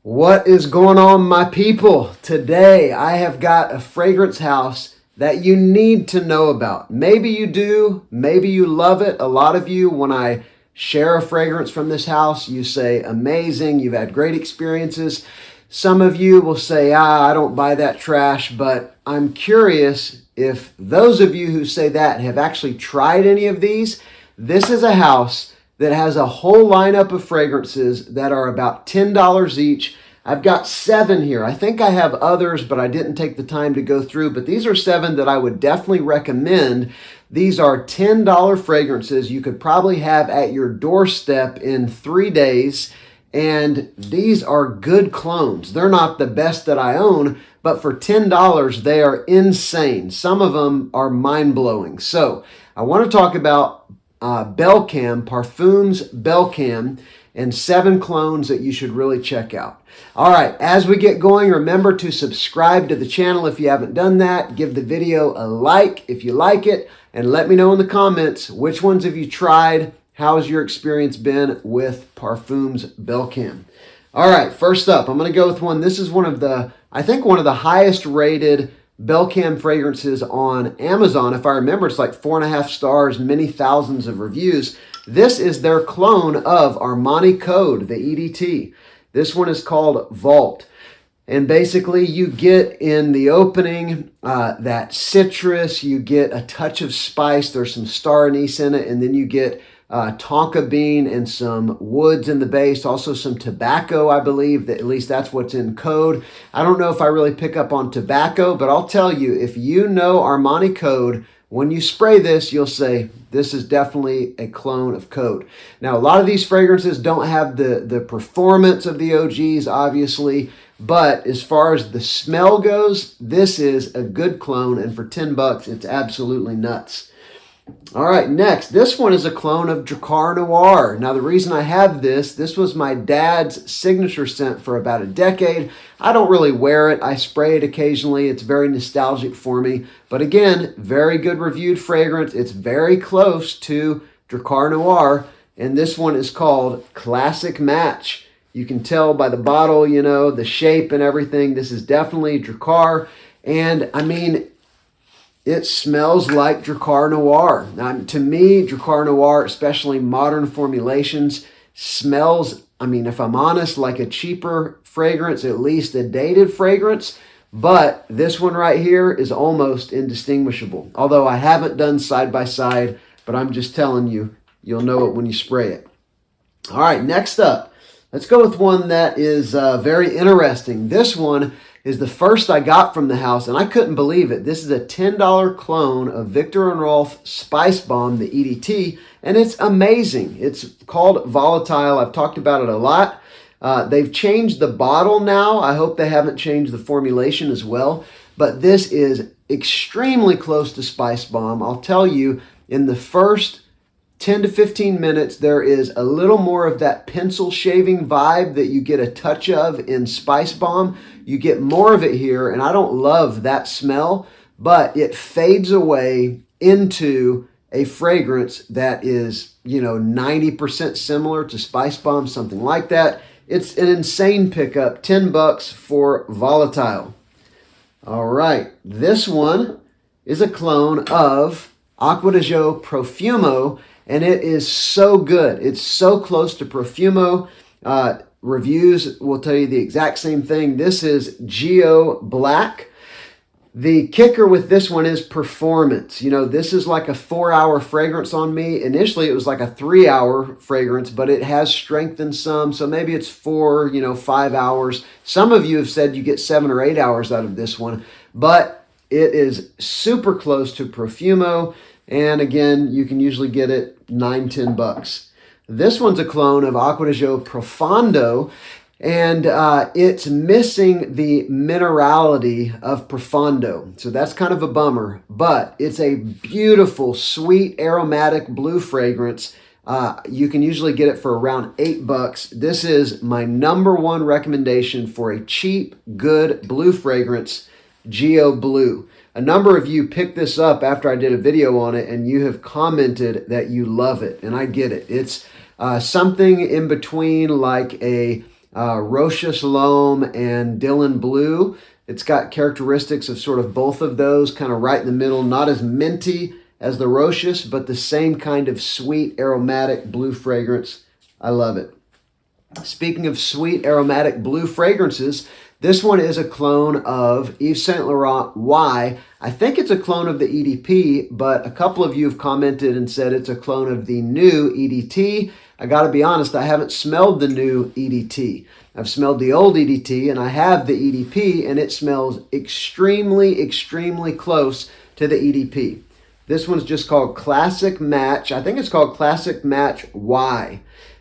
What is going on, my people? Today I have got a fragrance house that you need to know about. Maybe you do, maybe you love it. A lot of you, when I share a fragrance from this house, you say amazing, you've had great experiences. Some of you will say, I don't buy that trash, but I'm curious if those of you who say that have actually tried any of these. This is a house that has a whole lineup of fragrances that are about $10 each. I've got 7 here. I think I have others, but I didn't take the time to go through. But these are 7 that I would definitely recommend. These are $10 fragrances you could probably have at your doorstep in 3 days. And these are good clones. They're not the best that I own, but for $10, they are insane. Some of them are mind-blowing. So I want to talk about Belcam, Parfums Belcam, and 7 clones that you should really check out. All right, as we get going, remember to subscribe to the channel if you haven't done that. Give the video a like if you like it, and let me know in the comments which ones have you tried. How has your experience been with Parfums Belcam? All right, first up, I'm going to go with one. This is one of the highest rated Belcam fragrances on Amazon. If I remember, it's like 4.5 stars, many thousands of reviews. This is their clone of Armani Code, the EDT. This one is called Vault. And basically you get in the opening that citrus, you get a touch of spice, there's some star anise in it, and then you get tonka bean and some woods in the base, also some tobacco, I believe, that at least that's what's in Code. I don't know if I really pick up on tobacco, but I'll tell you, if you know Armani Code, when you spray this, you'll say, this is definitely a clone of Code. Now, a lot of these fragrances don't have the performance of the OGs, obviously, but as far as the smell goes, this is a good clone, and for $10, it's absolutely nuts. All right, next, this one is a clone of Drakkar Noir. Now, the reason I have this was my dad's signature scent for about a decade. I don't really wear it. I spray it occasionally. It's very nostalgic for me. But again, very good reviewed fragrance. It's very close to Drakkar Noir, and this one is called Classic Match. You can tell by the bottle, you know, the shape and everything. This is definitely Drakkar, and I mean, it smells like Drakkar Noir. Now, to me, Drakkar Noir, especially modern formulations, smells, I mean, if I'm honest, like a cheaper fragrance, at least a dated fragrance. But this one right here is almost indistinguishable. Although I haven't done side by side, but I'm just telling you, you'll know it when you spray it. All right, next up, let's go with one that is very interesting. This one is the first I got from the house, and I couldn't believe it. This is a $10 clone of Viktor & Rolf Spice Bomb, the EDT, and it's amazing. It's called Volatile. I've talked about it a lot. They've changed the bottle now. I hope they haven't changed the formulation as well, but this is extremely close to Spice Bomb. I'll tell you, in the first 10 to 15 minutes, there is a little more of that pencil shaving vibe that you get a touch of in Spice Bomb. You get more of it here, and I don't love that smell, but it fades away into a fragrance that is, 90% similar to Spice Bomb, something like that. It's an insane pickup, $10 for Volatile. All right, this one is a clone of Acqua di Gio Profumo, and it is so good. It's so close to Profumo. Reviews will tell you the exact same thing. This is Geo Black. The kicker with this one is performance. This is like a 4-hour fragrance on me. Initially, it was like a 3-hour fragrance, but it has strengthened some. So maybe it's 4, 5 hours. Some of you have said you get 7 or 8 hours out of this one, but it is super close to Profumo. And again, you can usually get it $9-10. This one's a clone of Acqua di Gio Profondo, and it's missing the minerality of Profondo. So that's kind of a bummer, but it's a beautiful, sweet, aromatic blue fragrance. You can usually get it for around $8. This is my #1 recommendation for a cheap, good blue fragrance, Geo Blue. A number of you picked this up after I did a video on it, and you have commented that you love it, and I get it. It's something in between like a Rocheus Loam and Dylan Blue. It's got characteristics of sort of both of those, kind of right in the middle, not as minty as the Rocheus, but the same kind of sweet aromatic blue fragrance. I love it. Speaking of sweet aromatic blue fragrances, this one is a clone of Yves Saint Laurent Y. I think it's a clone of the EDP, but a couple of you have commented and said it's a clone of the new EDT. I got to be honest, I haven't smelled the new EDT. I've smelled the old EDT, and I have the EDP, and it smells extremely, extremely close to the EDP. This one's just called Classic Match. I think it's called Classic Match Y.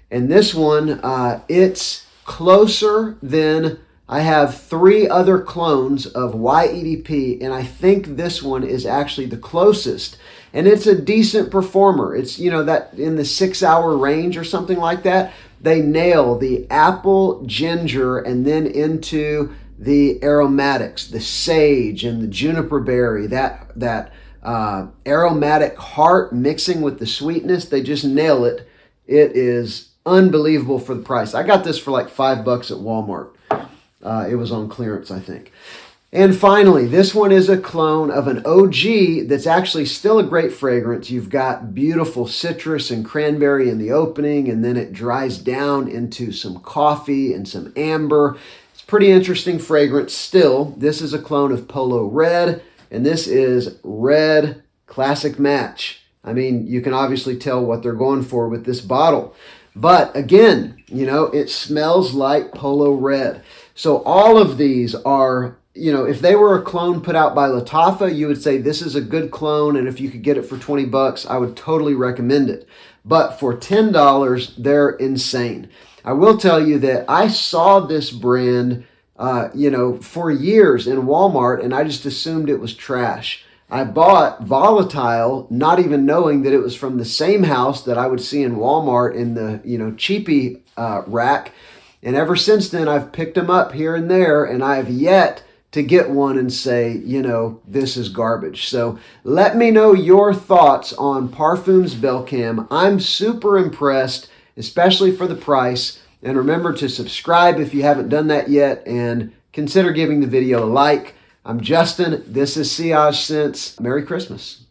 And this one, it's closer than, I have 3 other clones of YEDP, and I think this one is actually the closest. And it's a decent performer. It's, that in the 6-hour range or something like that. They nail the apple, ginger, and then into the aromatics, the sage and the juniper berry, that aromatic heart mixing with the sweetness. They just nail it. It is unbelievable for the price. I got this for like $5 at Walmart. It was on clearance, I think. And finally, this one is a clone of an OG that's actually still a great fragrance. You've got beautiful citrus and cranberry in the opening, and then it dries down into some coffee and some amber. It's a pretty interesting fragrance still. This is a clone of Polo Red, and this is Red Classic Match. I mean, you can obviously tell what they're going for with this bottle. But again, it smells like Polo Red. So all of these are, if they were a clone put out by Lattafa, you would say this is a good clone, and if you could get it for $20, I would totally recommend it. But for $10, they're insane. I will tell you that I saw this brand, for years in Walmart, and I just assumed it was trash. I bought Volatile, not even knowing that it was from the same house that I would see in Walmart in the, cheapy rack. And ever since then, I've picked them up here and there, and I have yet to get one and say, this is garbage. So let me know your thoughts on Parfums Belcam. I'm super impressed, especially for the price. And remember to subscribe if you haven't done that yet, and consider giving the video a like. I'm Justin. This is Sillage Scents. Merry Christmas.